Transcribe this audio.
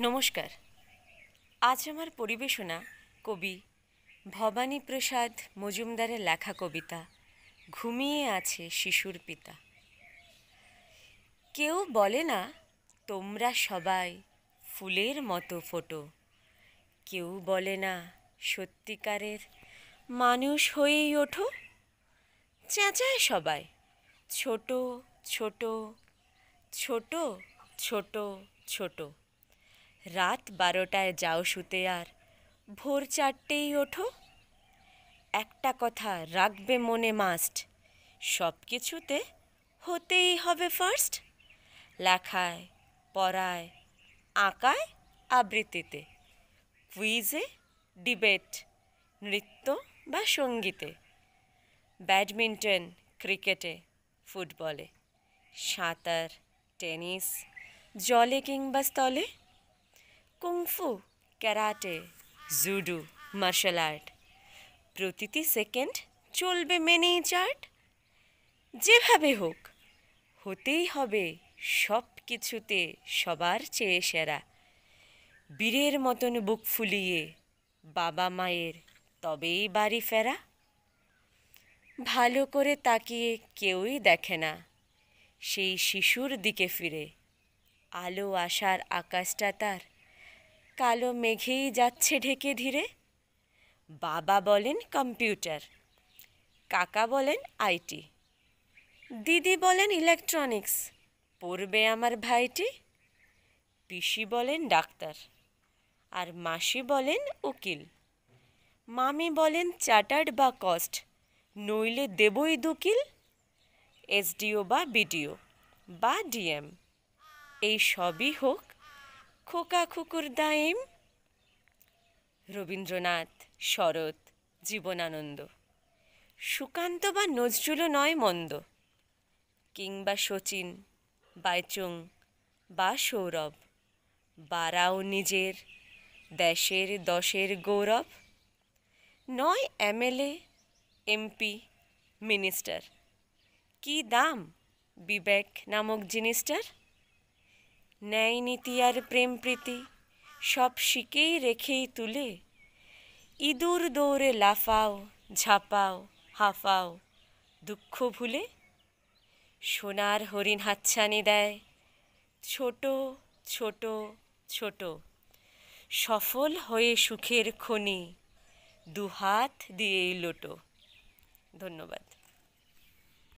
নমস্কার। আজ আমার পরিবেশনা কবি ভবানীপ্রসাদ মজুমদারের লেখা কবিতা ঘুমিয়ে আছে শিশুর পিতা। কেউ বলে না তোমরা সবাই ফুলের মতো ফোটো, কেউ বলে না সত্যিকারের মানুষ হয়েই ওঠো। চেঁচায় সবাই ছোট ছোট ছোট ছোট ছোট। রাত 12টায় যাও শুতে আর ভোর 4টেই ওঠো। একটা কথা রাখবে মনে মাস্ট, সব কিছুতে হতেই হবে ফার্স্ট। লেখায়, পড়ায়, আঁকায়, আবৃত্তিতে, কুইজে, ডিবেট, নৃত্য বা সঙ্গীতে, ব্যাডমিন্টন, ক্রিকেটে, ফুটবলে, সাঁতার, টেনিস, জলে কিংবা স্থলে, kung fu, karate, judo, martial art. প্রতিটি সেকেন্ড চলবে মেনেই চার্ট। যেভাবে হোক হতেই হবে সব কিছুতে সবার চেয়ে সেরা। বীরের মতন বুক ফুলিয়ে বাবা মায়ের তবেই বাড়ি ফেরা। ভালো করে তাকিয়ে কেউই দেখে না সেই শিশুর দিকে ফিরে। আলো আসার আকাশটা তার কালো মেঘেই যাচ্ছে ঢেকে ধীরে। বাবা বলেন কম্পিউটার, কাকা বলেন আইটি, দিদি বলেন ইলেকট্রনিক্স, পড়বে আমার ভাইটি। পিসি বলেন ডাক্তার, আর মাসি বলেন উকিল, মামি বলেন চার্টার্ড বা কস্ট, নইলে দেবই দুকিল। এসডিও বা বিডিও বা ডিএম, এই সবই হোক খোকা খুকুর দায়েম। রবীন্দ্রনাথ, শরৎ, জীবনানন্দ, সুকান্ত বা নজরুলও নয় মন্দ, কিংবা শচীন, বাইচুং বা সৌরভ, বারাও নিজের দেশের দশের গৌরব। নয় এমএলএ, এমপি, মিনিস্টার, কি দাম বিবেক নামক জিনিসটার। ন্যায় নীতি আর প্রেম প্রীতি সব শিখেই রেখেই তুলে ইঁদুর দৌড়ে লাফাও, ঝাঁপাও, হাঁফাও দুঃখ ভুলে। সোনার হরিণ হাতছানি দেয় ছোট ছোট ছোট, সফল হয়ে সুখের খনি দুহাত দিয়েই লোটো। ধন্যবাদ।